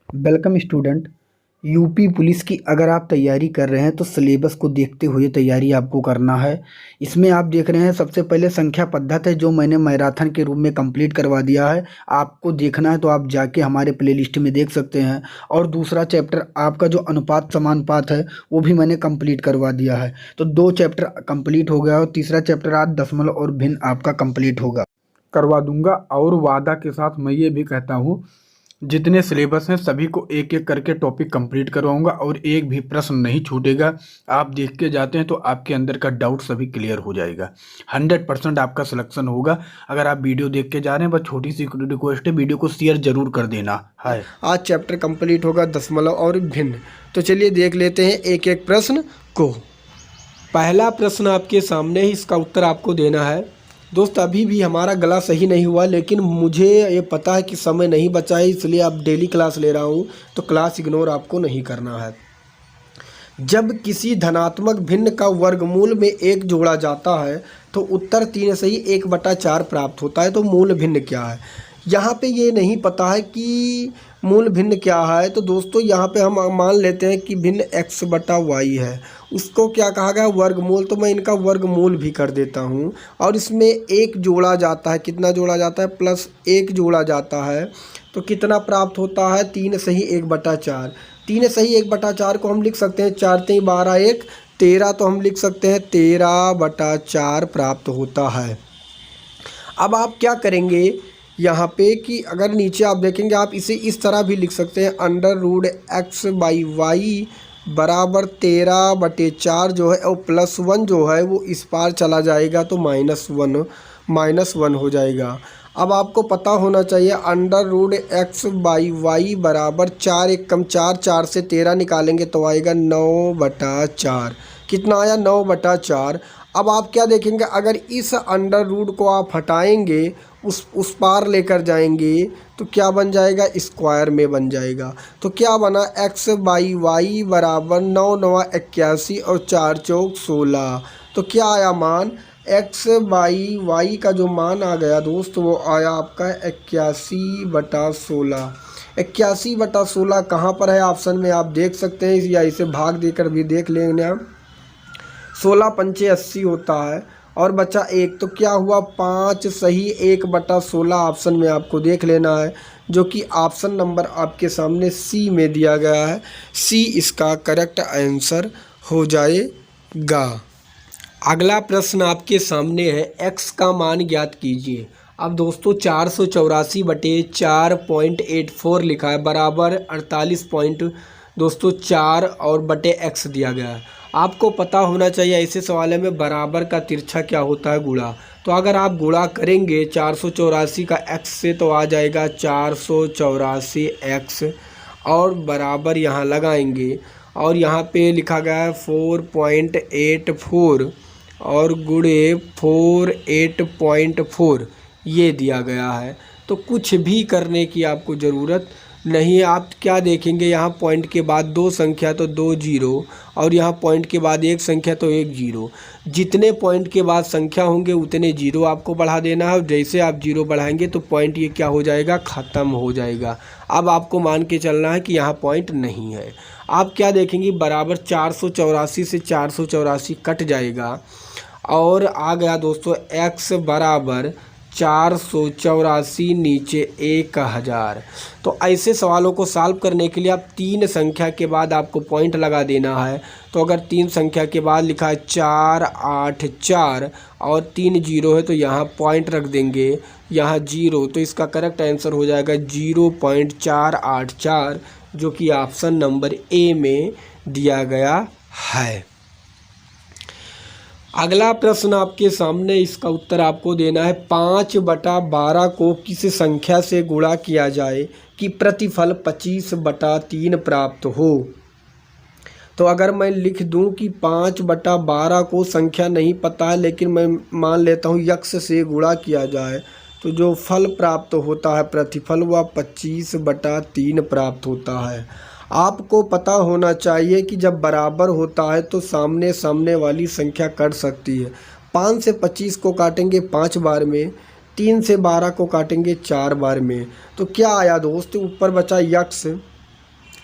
Welcome student. UP police की अगर आप तैयारी कर रहे हैं तो सिलेबस को देखते हुए तैयारी आपको करना है। इसमें आप देख रहे हैं सबसे पहले संख्या पद्धत है जो मैंने मैराथन के रूप में कंप्लीट करवा दिया है। आपको देखना है तो आप जाके हमारे प्लेलिस्ट में देख सकते हैं। और दूसरा चैप्टर आपका जो अनुपात समानुपात है वो भी मैंने कंप्लीट करवा दिया है। तो 2 चैप्टर कंप्लीट हो गया और तीसरा चैप्टर आज दशमलव और भिन्न आपका कंप्लीट होगा, करवा दूंगा। और वादा के साथ मैं ये भी कहता हूँ, जितने सिलेबस हैं सभी को एक एक करके टॉपिक कंप्लीट करवाऊंगा और एक भी प्रश्न नहीं छूटेगा। आप देख के जाते हैं तो आपके अंदर का डाउट सभी क्लियर हो जाएगा। 100% आपका सिलेक्शन होगा। अगर आप वीडियो देख के जा रहे हैं, बस छोटी सी रिक्वेस्ट है, वीडियो को शेयर जरूर कर देना है। आज चैप्टर कंप्लीट होगा दशमलव और भिन्न। तो चलिए देख लेते हैं एक एक प्रश्न को। पहला प्रश्न आपके सामने ही, इसका उत्तर आपको देना है। दोस्त अभी भी हमारा गला सही नहीं हुआ, लेकिन मुझे ये पता है कि समय नहीं बचा है, इसलिए अब डेली क्लास ले रहा हूँ, तो क्लास इग्नोर आपको नहीं करना है। जब किसी धनात्मक भिन्न का वर्गमूल में 1 जोड़ा जाता है तो उत्तर 3 से ही 1/4 प्राप्त होता है। तो मूल भिन्न क्या है? यहाँ पे ये नहीं पता है कि मूल भिन्न क्या है, तो दोस्तों यहाँ पे हम मान लेते हैं कि भिन्न x/y है। उसको क्या कहा गया? वर्गमूल। तो मैं इनका वर्गमूल भी कर देता हूँ। और इसमें 1 जोड़ा जाता है। कितना जोड़ा जाता है? +1 जोड़ा जाता है। तो कितना प्राप्त होता है? 3 से ही 1/4। 3 से ही 1/4 को हम लिख सकते हैं 4 3 12 1 13। तो हम लिख सकते हैं 13/4 प्राप्त होता है। अब आप क्या करेंगे यहाँ पे कि अगर नीचे आप देखेंगे, आप इसे इस तरह भी लिख सकते हैं, √x/y बराबर 13/4 जो है, और +1 जो है वो इस पार चला जाएगा तो -1 हो जाएगा। अब आपको पता होना चाहिए √x/y बराबर 4 1 कम 4, 4 से 13 निकालेंगे तो आएगा 9/4। कितना आया? 9/4। अब आप क्या देखेंगे, अगर इस अंडर रूट को आप हटाएंगे, उस पार लेकर जाएंगे तो क्या बन जाएगा? स्क्वायर में बन जाएगा। तो क्या बना? x/y बराबर 9 9 81 और 4 चौक 16। तो क्या आया मान? x/y का जो मान आ गया दोस्त, वो आया आपका 81/16। 81/16 कहाँ पर है? ऑप्शन में आप देख सकते हैं, या इसे भाग देकर भी देख लेंगे आप। 16 पंचे 80 होता है और बचा 1। तो क्या हुआ? 5 सही 1/16 ऑप्शन में आपको देख लेना है, जो कि ऑप्शन नंबर आपके सामने सी में दिया गया है। सी इसका करेक्ट आंसर हो जाएगा। अगला प्रश्न आपके सामने है, x का मान ज्ञात कीजिए। अब दोस्तों 484/4.84 लिखा है, बराबर 48.4 और बटे x दिया गया है। आपको पता होना चाहिए ऐसे सवाल में बराबर का तिरछा क्या होता है? गुणा। तो अगर आप गुणा करेंगे 484 का x से तो आ जाएगा 484x, और बराबर यहाँ लगाएंगे और यहाँ पे लिखा गया है 4.84 और गुणे 48.4 ये दिया गया है। तो कुछ भी करने की आपको ज़रूरत नहीं है। आप क्या देखेंगे, यहाँ पॉइंट के बाद 2 संख्या तो 2 जीरो, और यहाँ पॉइंट के बाद 1 संख्या तो 1 जीरो। जितने पॉइंट के बाद संख्या होंगे उतने जीरो आपको बढ़ा देना है, और जैसे आप जीरो बढ़ाएंगे तो पॉइंट ये क्या हो जाएगा? ख़त्म हो जाएगा। अब आपको मान के चलना है कि यहाँ पॉइंट नहीं है। आप क्या देखेंगे, बराबर 484 से 484 कट जाएगा और आ गया दोस्तों x बराबर 484 नीचे 1000। तो ऐसे सवालों को सॉल्व करने के लिए आप 3 संख्या के बाद आपको पॉइंट लगा देना है। तो अगर 3 संख्या के बाद लिखा है 484 और 3 जीरो है तो यहाँ पॉइंट रख देंगे, यहाँ जीरो, तो इसका करेक्ट आंसर हो जाएगा 0.484, जो कि ऑप्शन नंबर ए में दिया गया है। अगला प्रश्न आपके सामने, इसका उत्तर आपको देना है। 5/12 को किस संख्या से गुणा किया जाए कि प्रतिफल 25/3 प्राप्त हो? तो अगर मैं लिख दूं कि 5/12 को संख्या नहीं पता है, लेकिन मैं मान लेता हूं यक्ष से गुणा किया जाए, तो जो फल प्राप्त होता है प्रतिफल, वह 25/3 प्राप्त होता है। आपको पता होना चाहिए कि जब बराबर होता है तो सामने सामने वाली संख्या कट सकती है। 5 से 25 को काटेंगे 5 बार में, 3 से 12 को काटेंगे 4 बार में। तो क्या आया दोस्त? ऊपर बचा यक्ष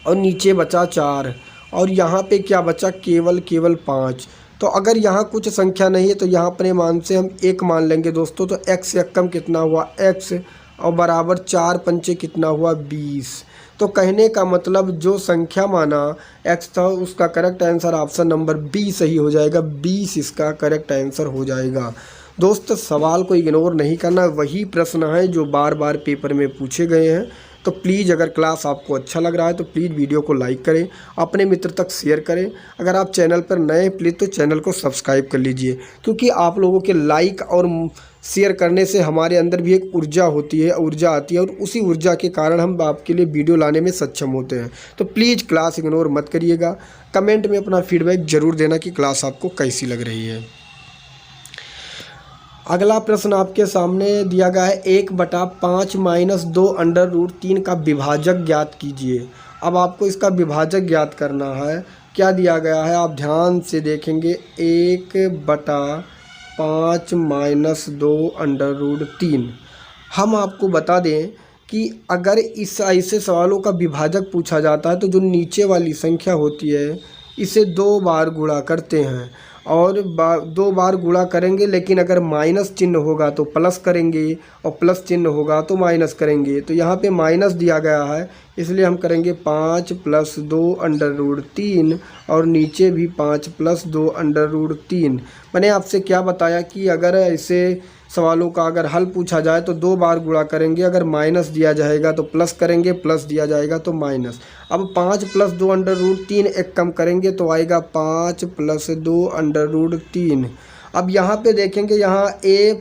और नीचे बचा 4 और यहाँ पे क्या बचा, केवल 5। तो अगर यहाँ कुछ संख्या नहीं है तो यहाँ अपने मान से हम 1 मान लेंगे दोस्तों। तो x यक्कम कितना हुआ x और बराबर 4 पंचे कितना हुआ 20। तो कहने का मतलब जो संख्या माना x था उसका correct answer option number B सही हो जाएगा। 20 इसका करेक्ट आंसर हो जाएगा। दोस्त सवाल को इग्नोर नहीं करना, वही प्रश्न है जो बार बार पेपर में पूछे गए हैं। तो प्लीज़ अगर क्लास आपको अच्छा लग रहा है तो प्लीज़ वीडियो को लाइक करें, अपने मित्र तक शेयर करें। अगर आप चैनल पर नए प्लीज़ तो चैनल को सब्सक्राइब कर लीजिए, क्योंकि आप लोगों के लाइक और शेयर करने से हमारे अंदर भी एक ऊर्जा होती है, ऊर्जा आती है और उसी ऊर्जा के कारण हम आपके लिए वीडियो लाने में सक्षम होते हैं। तो प्लीज़ क्लास इग्नोर मत करिएगा। कमेंट में अपना फीडबैक ज़रूर देना कि क्लास आपको कैसी लग रही है। अगला प्रश्न आपके सामने दिया गया है 1/5 - 2 √3 का विभाजक ज्ञात कीजिए। अब आपको इसका विभाजक ज्ञात करना है। क्या दिया गया है आप ध्यान से देखेंगे, 1/5 - 2 √3। हम आपको बता दें कि अगर इस ऐसे सवालों का विभाजक पूछा जाता है तो जो नीचे वाली संख्या होती है इसे 2 बार गुणा करते हैं और 2 बार गुणा करेंगे, लेकिन अगर माइनस चिन्ह होगा तो प्लस करेंगे और प्लस चिन्ह होगा तो माइनस करेंगे। तो यहाँ पे माइनस दिया गया है इसलिए हम करेंगे 5 + 2 √3 और नीचे भी 5 + 2 √3। मैंने आपसे क्या बताया कि अगर ऐसे सवालों का अगर हल पूछा जाए तो 2 बार गुणा करेंगे, अगर माइनस दिया जाएगा तो प्लस करेंगे, प्लस दिया जाएगा तो माइनस। अब 5 + 2 √3 एक कम करेंगे तो आएगा 5 + 2 √3। अब यहाँ पे देखेंगे, यहाँ a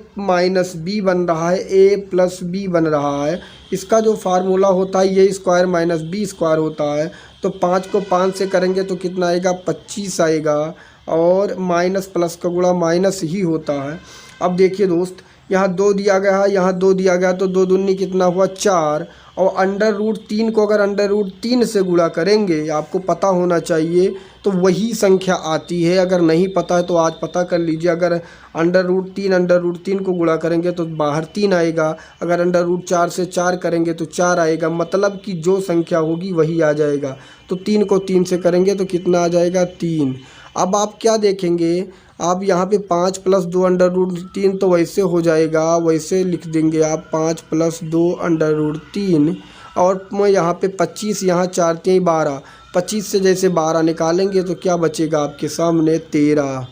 - b बन रहा है, a + b बन रहा है। इसका जो फार्मूला होता है ये स्क्वायर माइनस बी स्क्वायर होता है। तो 5 को 5 से करेंगे तो कितना आएगा, 25 आएगा और माइनस प्लस का गुणा माइनस ही होता है। अब देखिए दोस्त, यहाँ 2 दिया गया है, यहाँ 2 दिया गया तो 2 दूनी कितना हुआ 4 और √3 को अगर √3 से गुणा करेंगे, आपको पता होना चाहिए, तो वही संख्या आती है। अगर नहीं पता है तो आज पता कर लीजिए। अगर √3 को गुणा करेंगे तो बाहर 3 आएगा, अगर √4 से 4 करेंगे तो 4 आएगा, मतलब कि जो संख्या होगी वही आ जाएगा। तो 3 को 3 से करेंगे तो कितना आ जाएगा 3। अब आप क्या देखेंगे, आप यहाँ पे 5 + 2 √3 तो वैसे हो जाएगा, वैसे लिख देंगे आप 5 + 2 √3 और मैं यहाँ पे 25, यहाँ 4 × 3 = 12, 25 से जैसे 12 निकालेंगे तो क्या बचेगा आपके सामने 13।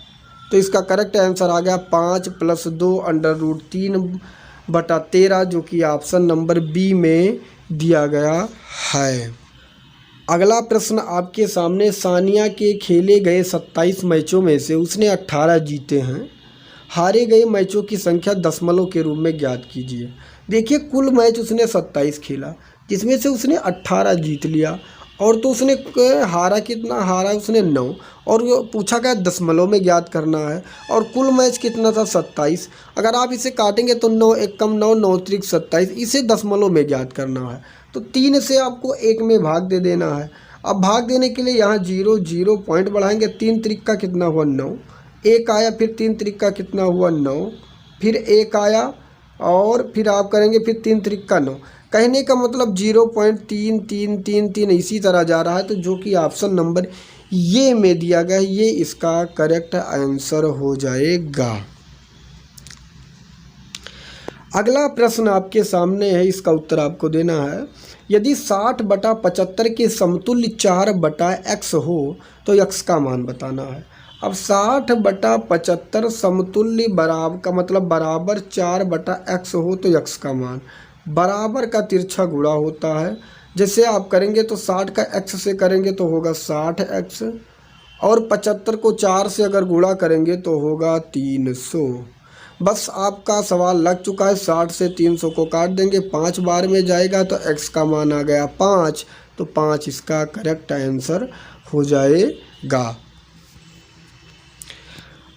तो इसका करेक्ट आंसर आ गया 5 + 2 √3/13, जो कि ऑप्शन नंबर बी में दिया गया है। अगला प्रश्न आपके सामने, सानिया के खेले गए 27 मैचों में से उसने 18 जीते हैं, हारे गए मैचों की संख्या दशमलव के रूप में ज्ञात कीजिए। देखिए कुल मैच उसने 27 खेला जिसमें से उसने 18 जीत लिया और तो उसने हारा कितना, हारा उसने 9 और पूछा गया दशमलव में ज्ञात करना है और कुल मैच कितना था 27। अगर आप इसे काटेंगे तो 9 × 1 = 9, 9 × 3 = 27, इसे दशमलव में ज्ञात करना है। तो 3 से आपको 1 में भाग दे देना है। अब भाग देने के लिए यहाँ 0 पॉइंट बढ़ाएंगे, 3 × 3 = कितना हुआ 9, 1 आया, फिर 3 × 3 = कितना हुआ 9, फिर 1 आया और फिर आप करेंगे फिर 3 × 3 = 9। कहने का मतलब 0.3333 इसी तरह जा रहा है। तो जो कि ऑप्शन नंबर ये में दिया गया है, ये इसका करेक्ट आंसर हो जाएगा। अगला प्रश्न आपके सामने है, इसका उत्तर आपको देना है। यदि 60/75 के समतुल्य 4/x हो तो x का मान बताना है। अब 60/75 समतुल्य बराबर का मतलब बराबर 4/x हो तो x का मान बराबर का तिरछा गुणा होता है। जैसे आप करेंगे तो 60 का x से करेंगे तो होगा 60x और 75 को 4 से अगर गुणा करेंगे तो होगा 300। बस आपका सवाल लग चुका है। 60 से 300 को काट देंगे, 5 बार में जाएगा तो x का मान आ गया 5, तो 5 इसका करेक्ट आंसर हो जाएगा।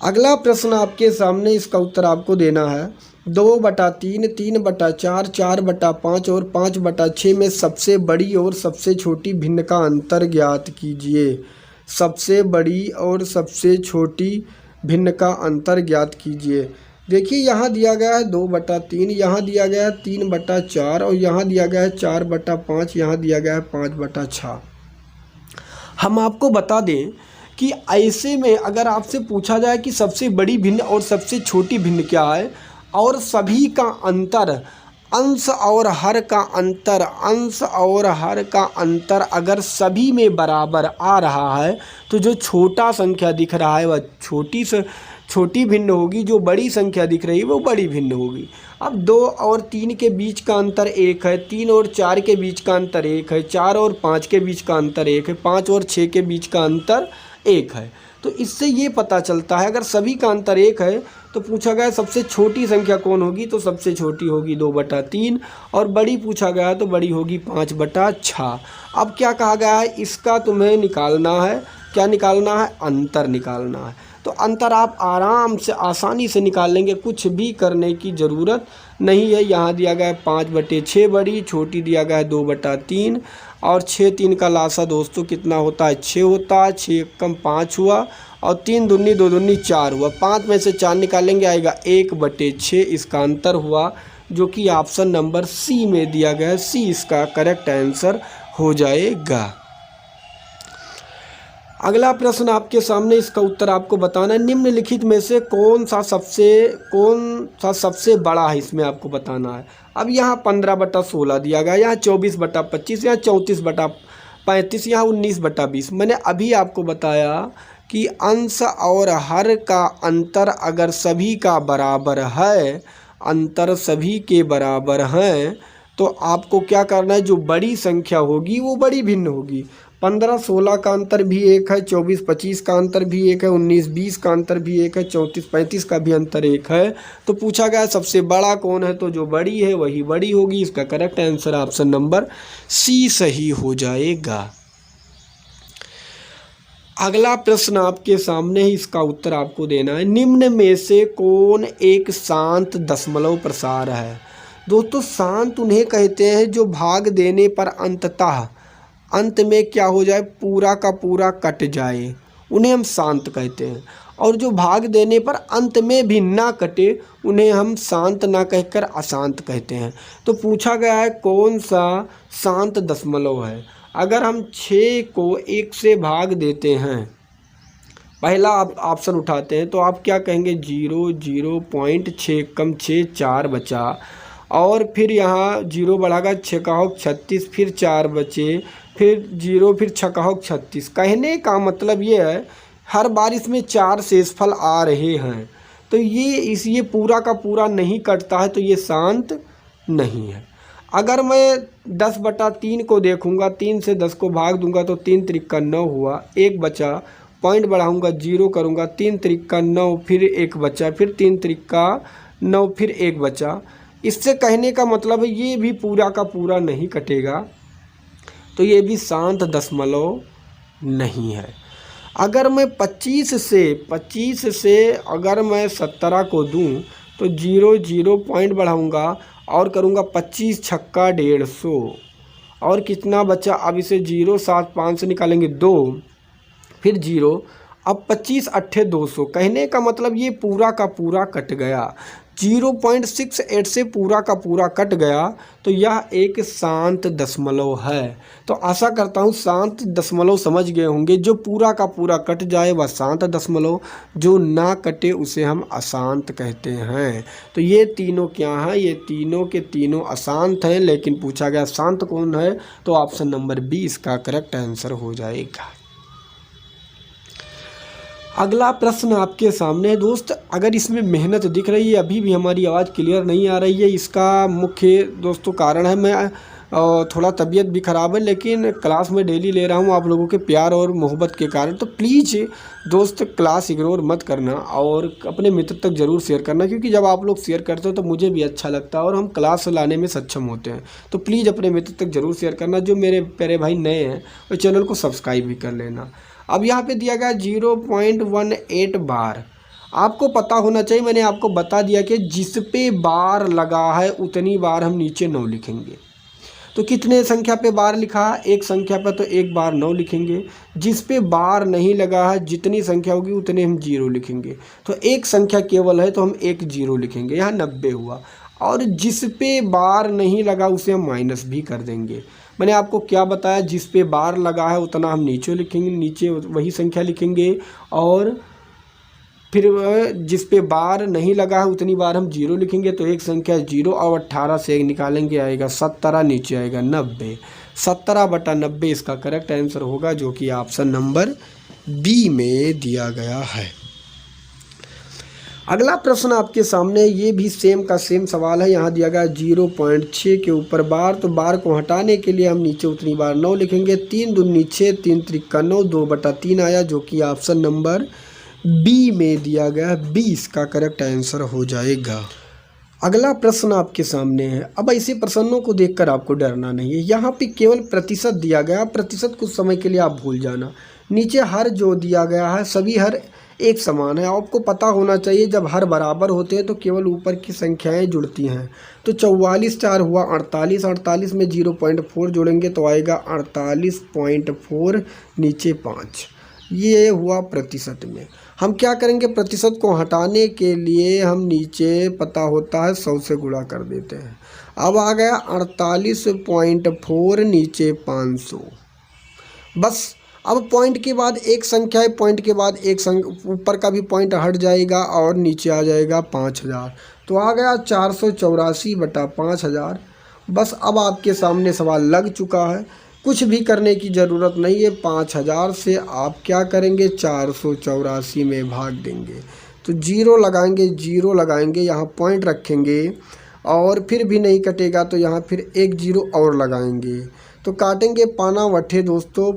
अगला प्रश्न आपके सामने, इसका उत्तर आपको देना है। 2/3, 3/4, 4/5 और 5/6 में सबसे बड़ी और सबसे छोटी भिन्न का अंतर ज्ञात कीजिए। सबसे बड़ी और सबसे छोटी भिन्न का अंतर ज्ञात कीजिए। देखिए यहाँ दिया गया है 2/3, यहाँ दिया गया है 3/4 और यहाँ दिया गया है 4/5, यहाँ दिया गया है 5/6। हम आपको बता दें कि ऐसे में अगर आपसे पूछा जाए कि सबसे बड़ी भिन्न और सबसे छोटी भिन्न क्या है, और सभी का अंतर, अंश और हर का अंतर, अंश और हर का अंतर अगर सभी में बराबर आ रहा है तो जो छोटा संख्या दिख रहा है वह छोटी भिन्न होगी, जो बड़ी संख्या दिख रही है वो बड़ी भिन्न होगी। अब 2 और 3 के बीच का अंतर 1 है, 3 और 4 के बीच का अंतर 1 है, 4 और 5 के बीच का अंतर 1 है, 5 और 6 के बीच का अंतर 1 है। तो इससे ये पता चलता है अगर सभी का अंतर 1 है तो पूछा गया सबसे छोटी संख्या कौन होगी, तो सबसे छोटी होगी 2/3, और बड़ी पूछा गया तो बड़ी होगी 5/6। अब क्या कहा गया है, इसका तुम्हें निकालना है, क्या निकालना है, अंतर निकालना है। तो अंतर आप आराम से आसानी से निकाल लेंगे, कुछ भी करने की ज़रूरत नहीं है। यहाँ दिया गया है 5/6 बड़ी, छोटी दिया गया है 2/3, और 6 3 का लासा दोस्तों कितना होता है, 6 होता है, 6 कम 5 हुआ, और 3 दूनी 2 दूनी 4 हुआ, 5 में से 4 निकालेंगे आएगा 1/6, इसका अंतर हुआ, जो कि ऑप्शन नंबर सी में दिया गया है। सी इसका करेक्ट आंसर हो जाएगा। अगला प्रश्न आपके सामने, इसका उत्तर आपको बताना है। निम्नलिखित में से कौन सा सबसे बड़ा है, इसमें आपको बताना है। अब यहाँ 15/16 दिया गया, यहाँ 24/25, यहाँ 34/35, यहाँ 19/20। मैंने अभी आपको बताया कि अंश और हर का अंतर अगर सभी का बराबर है, अंतर सभी के बराबर हैं, तो आपको क्या करना है, जो बड़ी संख्या होगी वो बड़ी भिन्न होगी। 15-16 का अंतर भी 1 है, 24-25 का अंतर भी 1 है, 19-20 का अंतर भी 1 है, 34-35 का भी अंतर 1 है। तो पूछा गया सबसे बड़ा कौन है, तो जो बड़ी है वही बड़ी होगी। इसका correct answer option number C सही हो जाएगा। अगला प्रश्न आपके सामने ही, इसका उत्तर आपको देना है। निम्न में से कौन एक शांत दशमलव प्रसार है। दोस्तों शांत उन्हें कहते हैं जो भाग देने पर अंततः अंत में क्या हो जाए, पूरा का पूरा कट जाए, उन्हें हम शांत कहते हैं। और जो भाग देने पर अंत में भी ना कटे उन्हें हम शांत ना कहकर अशांत कहते हैं। तो पूछा गया है कौन सा शांत दशमलव है। अगर हम 6 को 1 से भाग देते हैं, पहला आप ऑप्शन उठाते हैं, तो आप क्या कहेंगे, 0 0.6 कम 6 4 बचा, और फिर यहाँ 0 बढ़ागा 6 का होगा 36, फिर 4 बचे, फिर 0, फिर 6 का होगा 36। कहने का मतलब ये है हर बार इसमें 4 शेषफल आ रहे हैं, तो ये पूरा का पूरा नहीं कटता है, तो ये शांत नहीं है। अगर मैं 10/3 को देखूंगा, 3 से 10 को भाग दूंगा तो 3 त्रिक 9 हुआ, 1 बचा, पॉइंट बढ़ाऊंगा 0 करूंगा, 3 त्रिक 9, फिर 1 बचा, फिर 3 त्रिक 9, फिर 1 बचा। इससे कहने का मतलब है ये भी पूरा का पूरा नहीं कटेगा, तो ये भी शांत दशमलव नहीं है। अगर मैं 25 से अगर मैं 17 को दूं तो 0 पॉइंट बढ़ाऊंगा और करूंगा 25 छक्का 150, और कितना बचा, अब इसे 0 7 5 से निकालेंगे 2, फिर 0, अब 25 8 200। कहने का मतलब ये पूरा का पूरा कट गया, 0.68 से पूरा का पूरा कट गया, तो यह एक शांत दशमलव है। तो आशा करता हूँ शांत दशमलव समझ गए होंगे। जो पूरा का पूरा कट जाए वह शांत दशमलव, जो ना कटे उसे हम अशांत कहते हैं। तो ये तीनों क्या हैं, ये तीनों के तीनों अशांत हैं, लेकिन पूछा गया शांत कौन है, तो ऑप्शन नंबर बी इसका करेक्ट आंसर हो जाएगा। अगला प्रश्न आपके सामने है दोस्त। अगर इसमें मेहनत दिख रही है, अभी भी हमारी आवाज़ क्लियर नहीं आ रही है, इसका मुख्य दोस्तों कारण है मैं थोड़ा तबीयत भी ख़राब है, लेकिन क्लास में डेली ले रहा हूँ आप लोगों के प्यार और मोहब्बत के कारण। तो प्लीज़ दोस्त क्लास इग्नोर मत करना और अपने मित्र तक ज़रूर शेयर करना, क्योंकि जब आप लोग शेयर करते हो तो मुझे भी अच्छा लगता है और हम क्लास लाने में सक्षम होते हैं। तो प्लीज़ अपने मित्र तक ज़रूर शेयर करना। जो मेरे प्यारे भाई नए हैं वो चैनल को सब्सक्राइब भी कर लेना। अब यहाँ पे दिया गया 0.18 बार, आपको पता होना चाहिए, मैंने आपको बता दिया कि जिस पे बार लगा है उतनी बार हम नीचे 9 लिखेंगे। तो कितने संख्या पे बार लिखा है, एक संख्या पे, तो एक बार 9 लिखेंगे। जिस पे बार नहीं लगा है जितनी संख्या होगी उतने हम 0 लिखेंगे। तो एक संख्या केवल है तो हम एक 0 लिखेंगे, यहाँ 90 हुआ। और जिस पे बार नहीं लगा उसे हम माइनस भी कर देंगे, मैंने आपको क्या बताया, जिस पे बार लगा है उतना हम नीचे लिखेंगे, नीचे वही संख्या लिखेंगे, और फिर जिस पे बार नहीं लगा है उतनी बार हम 0 लिखेंगे। तो एक संख्या 0 और 18 से एक निकालेंगे, आएगा 17, नीचे आएगा 90। 17/90 इसका करेक्ट आंसर होगा, जो कि ऑप्शन नंबर बी में दिया गया है। अगला प्रश्न आपके सामने, ये भी सेम का सेम सवाल है। यहाँ दिया गया 0.6 के ऊपर बार, तो बार को हटाने के लिए हम नीचे उतनी बार 9 लिखेंगे। 3 दूनी 6, 3 त्रिका 9, 2/3 आया, जो कि ऑप्शन नंबर बी में दिया गया 20 का करेक्ट आंसर हो जाएगा। अगला प्रश्न आपके सामने है। अब ऐसे प्रश्नों को देखकर आपको डरना नहीं है, यहाँ पे केवल प्रतिशत दिया गया, प्रतिशत कुछ समय के लिए आप भूल जाना। नीचे हर जो दिया गया है सभी हर एक समान है। आपको पता होना चाहिए जब हर बराबर होते हैं तो केवल ऊपर की संख्याएं जुड़ती हैं। तो 44 4 हुआ 48, 48 में 0.4 जोड़ेंगे तो आएगा 48.4, नीचे 5। ये हुआ प्रतिशत में। हम क्या करेंगे, प्रतिशत को हटाने के लिए हम नीचे पता होता है 100 से गुणा कर देते हैं। अब आ गया 48.4, नीचे 500। बस अब पॉइंट के बाद एक संख्या है, पॉइंट के बाद एक ऊपर का भी पॉइंट हट जाएगा और नीचे आ जाएगा 5000। तो आ गया 484/5000। बस अब आपके सामने सवाल लग चुका है, कुछ भी करने की ज़रूरत नहीं है। 5000 से आप क्या करेंगे, 484 में भाग देंगे। तो 0 लगाएंगे, 0 लगाएंगे, यहाँ पॉइंट रखेंगे और फिर भी नहीं कटेगा तो यहाँ फिर एक 0 और लगाएंगे। तो काटेंगे पाना वठे दोस्तों,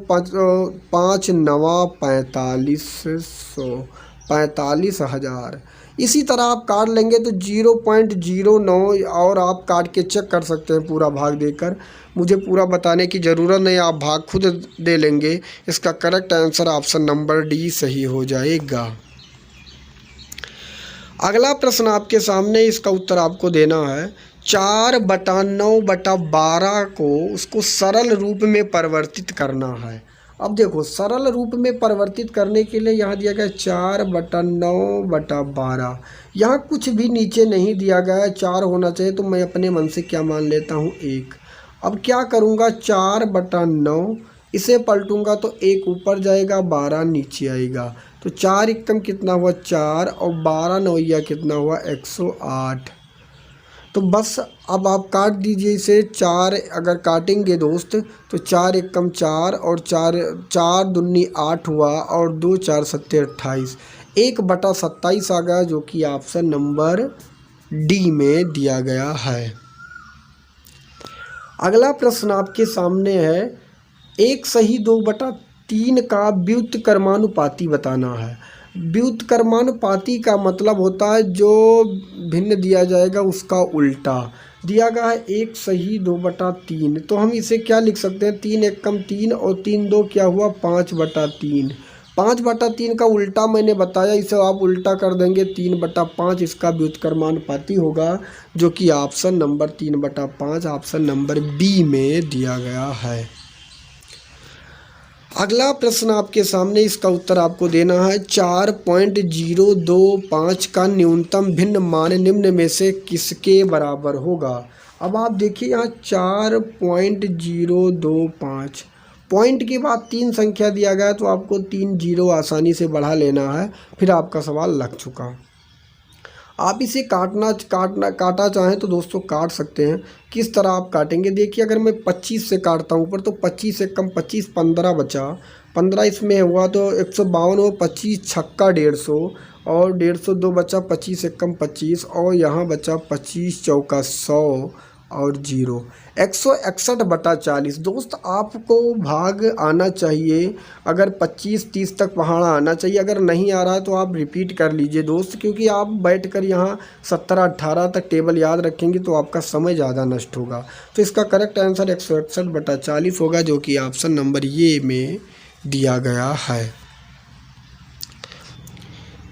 5 9 45,000। इसी तरह आप काट लेंगे तो 0.09 और आप काट के चेक कर सकते हैं पूरा भाग देकर। मुझे पूरा बताने की ज़रूरत नहीं, आप भाग खुद दे लेंगे। इसका correct answer option number D सही हो जाएगा। अगला प्रश्न आपके सामने, इसका उत्तर आपको देना है। 4/9/12 को उसको सरल रूप में परिवर्तित करना है। अब देखो, सरल रूप में परिवर्तित करने के लिए यहाँ दिया गया 4/9/12। यहाँ कुछ भी नीचे नहीं दिया गया है, 4 होना चाहिए, तो मैं अपने मन से क्या मान लेता हूँ 1। अब क्या करूँगा, 4/9 इसे पलटूंगा तो 1 ऊपर जाएगा, 12 नीचे आएगा। तो 4 एकम कितना हुआ 4, और 12 9 कितना हुआ 108। तो बस अब आप काट दीजिए इसे। 4 अगर काटेंगे दोस्त तो 4 एकम 4 और 4 दूनी 8 हुआ, और 2 4 7 28, 1/27 आ गया, जो कि ऑप्शन नंबर डी में दिया गया है। अगला प्रश्न आपके सामने है। 1 सही 2/3 का व्युत्क्रमानुपाती बताना है। व्युत्क्रमानुपाती का मतलब होता है जो भिन्न दिया जाएगा उसका उल्टा। दिया गया है 1 सही 2/3, तो हम इसे क्या लिख सकते हैं, 3 एकम 3 और 3 2 क्या हुआ 5/3। 5/3 का उल्टा मैंने बताया, इसे आप उल्टा कर देंगे 3/5, इसका व्युत्क्रमानुपाती होगा, जो कि option number 3/5 option number B में दिया गया है। अगला प्रश्न आपके सामने, इसका उत्तर आपको देना है। 4.025 का न्यूनतम भिन्न मान निम्न में से किसके बराबर होगा। अब आप देखिए यहाँ 4.025, पॉइंट के बाद 3 संख्या दिया गया, तो आपको 3 0 आसानी से बढ़ा लेना है, फिर आपका सवाल लग चुका। आप इसे काटा चाहें तो दोस्तों काट सकते हैं। किस तरह आप काटेंगे, देखिए अगर मैं 25 से काटता हूँ ऊपर, तो 25 से कम 25, 15 बचा, 15 इसमें हुआ तो 152 हो, 25 छक्का 150, और 150 बचा, 25 से कम 25, और यहाँ बचा 25 चौका 100 और 0, 161/40। दोस्त आपको भाग आना चाहिए, अगर 25-30 तक पहाड़ा आना चाहिए। अगर नहीं आ रहा है तो आप रिपीट कर लीजिए दोस्त, क्योंकि आप बैठकर यहाँ 17-18 तक टेबल याद रखेंगे तो आपका समय ज़्यादा नष्ट होगा। तो इसका करेक्ट आंसर 161/40 होगा, जो कि ऑप्शन नंबर ए में दिया गया है।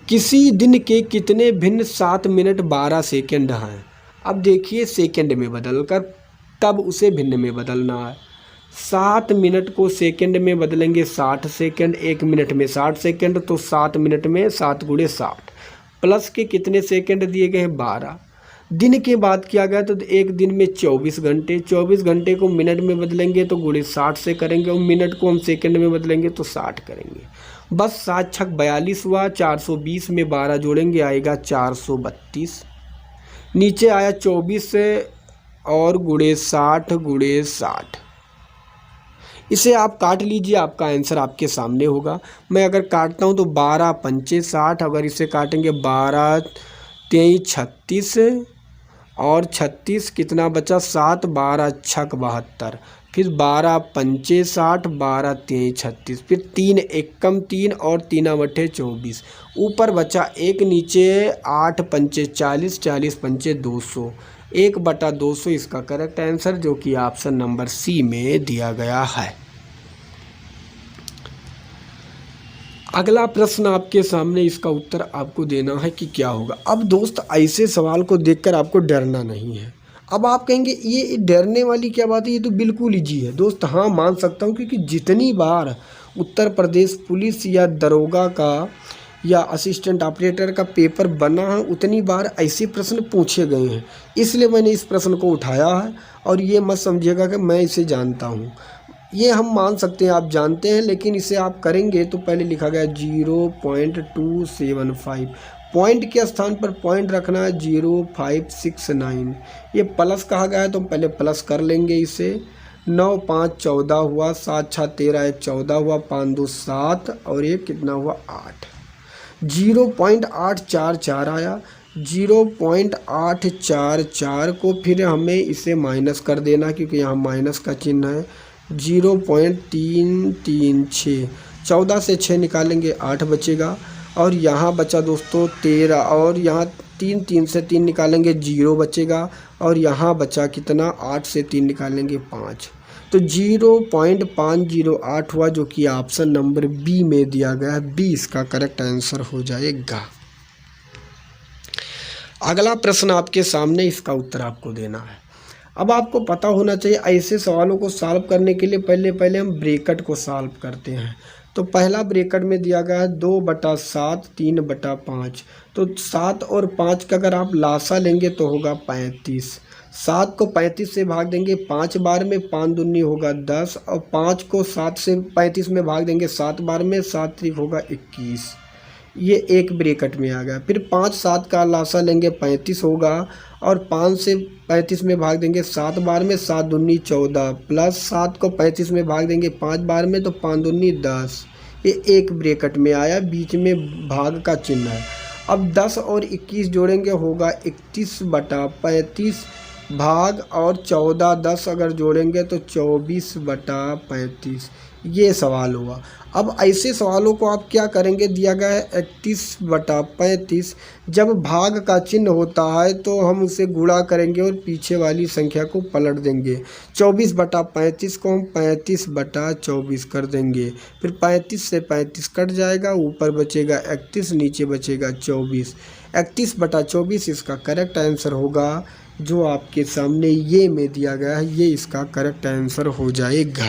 किसी दिन के कितने भिन्न 7 मिनट 12 सेकेंड हैं। अब देखिए सेकंड में बदलकर तब उसे भिन्न में बदलना है। 7 मिनट को सेकंड में बदलेंगे 60 सेकंड, 1 मिनट में 60 सेकंड, तो 7 मिनट में 7 × 60 प्लस के कितने सेकंड दिए गए हैं 12। दिन के बात किया गया तो एक दिन में 24 घंटे, 24 घंटे को मिनट में बदलेंगे तो गुणे 60 से करेंगे, और मिनट को हम सेकंड में बदलेंगे तो 60 करेंगे। बस 7 छक 42 हुआ, 420 में 12 जोड़ेंगे आएगा 432। नीचे आया 24 से और गुणे 60 इसे आप काट लीजिए, आपका आंसर आपके सामने होगा। मैं अगर काटता हूँ तो 12 पंचे 60, अगर इसे काटेंगे 12 23 36 और 36 कितना बचा 7, 12 छक 72, फिर 12 पंचे 60, 12 23 36, फिर 3 एकम 3 और 3 बटे 24, ऊपर बचा 1, नीचे 8 पंचे 40, 40 पंचे 200, 1/200 इसका करेक्ट आंसर, जो कि ऑप्शन नंबर सी में दिया गया है। अगला प्रश्न आपके सामने, इसका उत्तर आपको देना है कि क्या होगा। अब दोस्त ऐसे सवाल को देखकर आपको डरना नहीं है। अब आप कहेंगे ये डरने वाली क्या बात है, ये तो बिल्कुल ईजी है दोस्त। हाँ मान सकता हूँ, क्योंकि जितनी बार उत्तर प्रदेश पुलिस या दरोगा का या असिस्टेंट ऑपरेटर का पेपर बना है उतनी बार ऐसे प्रश्न पूछे गए हैं, इसलिए मैंने इस प्रश्न को उठाया है। और ये मत समझिएगा कि मैं इसे जानता हूँ, ये हम मान सकते हैं आप जानते हैं, लेकिन इसे आप करेंगे तो पहले लिखा गया 0.275, पॉइंट के स्थान पर पॉइंट रखना है 0569, ये प्लस कहा गया है तो हम पहले प्लस कर लेंगे इसे। 9 5 14 हुआ, 7 6 13 1 14 हुआ, 5 2 7 और ये कितना हुआ 8, 0.844 आया। 0.844 को फिर हमें इसे माइनस कर देना, क्योंकि यहाँ माइनस का चिन्ह है। 0.336, 14 से 6 निकालेंगे 8 बचेगा, और यहाँ बचा दोस्तों 13, और यहाँ 3 से 3 निकालेंगे 0 बचेगा, और यहाँ बचा कितना 8 से 3 निकालेंगे 5, तो 0.508 हुआ, जो कि ऑप्शन नंबर बी में दिया गया है। बी इसका करेक्ट आंसर हो जाएगा। अगला प्रश्न आपके सामने, इसका उत्तर आपको देना है। अब आपको पता होना चाहिए ऐसे सवालों को सॉल्व करने के लिए पहले हम ब्रैकेट को सॉल्व करते हैं। तो पहला ब्रैकेट में दिया गया है 2/7 3/5, तो 7 और 5 का अगर आप लासा लेंगे तो होगा 35। 7 को 35 से भाग देंगे 5 बार में, 5 दूनी होगा 10, और 5 को 7 से 35 में भाग देंगे 7 बार में, 7 त्रिक होगा 21, ये एक ब्रैकेट में आ गया। फिर 5 7 का लासा लेंगे 35 होगा, और 5 से 35 में भाग देंगे 7 बार में, 7 दूनी 14, प्लस 7 को 35 में भाग देंगे 5 बार में, तो 5 दूनी 10, ये एक ब्रैकेट में आया, बीच में भाग का चिन्ह है। अब 10 और 21 जोड़ेंगे होगा 31/35 भाग, और 14 10 अगर जोड़ेंगे तो 24/35, ये सवाल हुआ। अब ऐसे सवालों को आप क्या करेंगे, दिया गया है 31/35, जब भाग का चिन्ह होता है तो हम उसे गुणा करेंगे और पीछे वाली संख्या को पलट देंगे। 24/35 को हम 35/24 कर देंगे, फिर 35 से 35 कट जाएगा, ऊपर बचेगा 31, नीचे बचेगा 24, 31/24 इसका करेक्ट आंसर होगा, जो आपके सामने ये में दिया गया है, ये इसका करेक्ट आंसर हो जाएगा।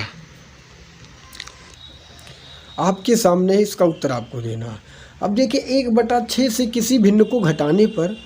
आपके सामने इसका उत्तर आपको देना है। अब देखिए 1/6 से किसी भिन्न को घटाने पर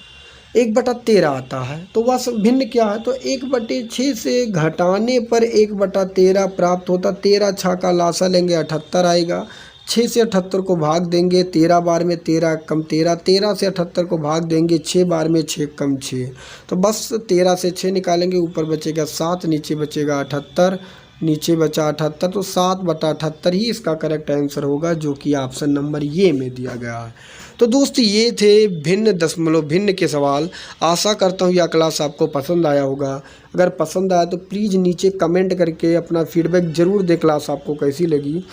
1/13 आता है, तो वह भिन्न क्या है, तो 1/6 से घटाने पर 1/13 प्राप्त होता। 13 6 का लासा लेंगे 78 आएगा, 6 से 78 को भाग देंगे 13 बार में, 13 कम 13, 13 से 78 को भाग देंगे 6 बार में, 6 कम 6, तो बस 13 से 6 निकालेंगे, ऊपर बचेगा 7, नीचे बचेगा 78, नीचे बचा 78, तो 7/78 ही इसका करेक्ट आंसर होगा, जो कि ऑप्शन नंबर ये में दिया गया है। तो दोस्त ये थे भिन्न दशमलव भिन्न के सवाल। आशा करता हूँ यह क्लास आपको पसंद आया होगा। अगर पसंद आया तो प्लीज़ नीचे कमेंट करके अपना फीडबैक ज़रूर दें, क्लास आपको कैसी लगी।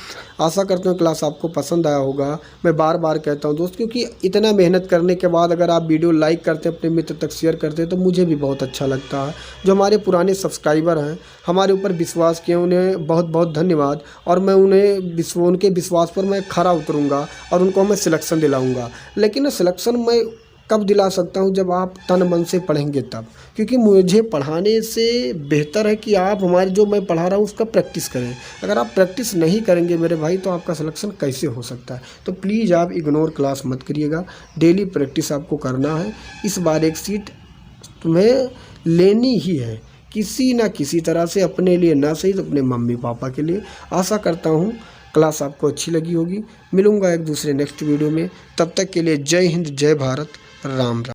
आशा करता हूँ क्लास आपको पसंद आया होगा। मैं बार बार कहता हूँ दोस्त, क्योंकि इतना मेहनत करने के बाद अगर आप वीडियो लाइक करते हैं, अपने मित्र तक शेयर करते हैं, तो मुझे भी बहुत अच्छा लगता है। जो हमारे पुराने सब्सक्राइबर हैं, हमारे ऊपर विश्वास किए, उन्हें बहुत बहुत धन्यवाद। और मैं उनके विश्वास पर मैं खरा उतरूँगा और उनको मैं सिलेक्शन दिलाऊँगा। लेकिन सिलेक्शन मैं कब दिला सकता हूं, जब आप तन मन से पढ़ेंगे तब। क्योंकि मुझे पढ़ाने से बेहतर है कि आप हमारे जो मैं पढ़ा रहा हूं उसका प्रैक्टिस करें। अगर आप प्रैक्टिस नहीं करेंगे मेरे भाई, तो आपका सिलेक्शन कैसे हो सकता है। तो प्लीज़ आप इग्नोर क्लास मत करिएगा, डेली प्रैक्टिस आपको करना है। इस बार एक सीट तुम्हें लेनी ही है, किसी ना किसी तरह से, अपने लिए ना सही तो अपने मम्मी पापा के लिए। आशा करता हूँ क्लास आपको अच्छी लगी होगी। मिलूँगा एक दूसरे नेक्स्ट वीडियो में, तब तक के लिए जय हिंद, जय भारत, राम राम।